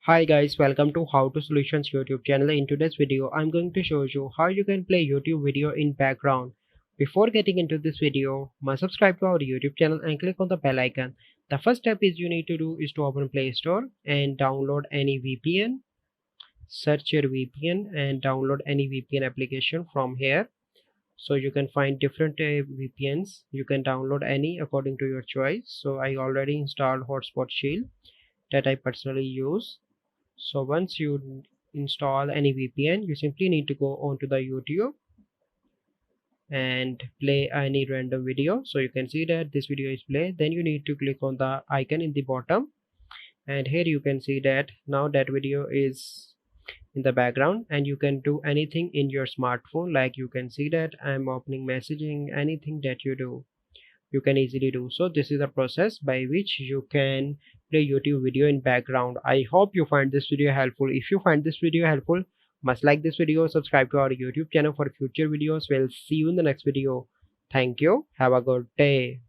Hi guys, welcome to How to Solutions YouTube channel. In today's video, I'm going to show you how you can play YouTube video in background. Before getting into this video, must subscribe to our YouTube channel and click on the bell icon. The first step is you need to do is to open Play Store and download any VPN. Search your VPN and download any VPN application from here. So you can find different VPNs. You can download any according to your choice. So I already installed Hotspot Shield that I personally use. So once you install any VPN, you simply need to go onto the YouTube and play any random video. So you can see that this video is played. Then you need to click on the icon in the bottom, and here you can see that now that video is in the background, and you can do anything in your smartphone. Like you can see that I'm opening messaging. Anything that you do, you can easily do. So this is a process by which you can play YouTube video in background. I hope you find this video helpful. If you find this video helpful, must like this video, subscribe to our YouTube channel for future videos. We'll see you in the next video. Thank you. Have a good day.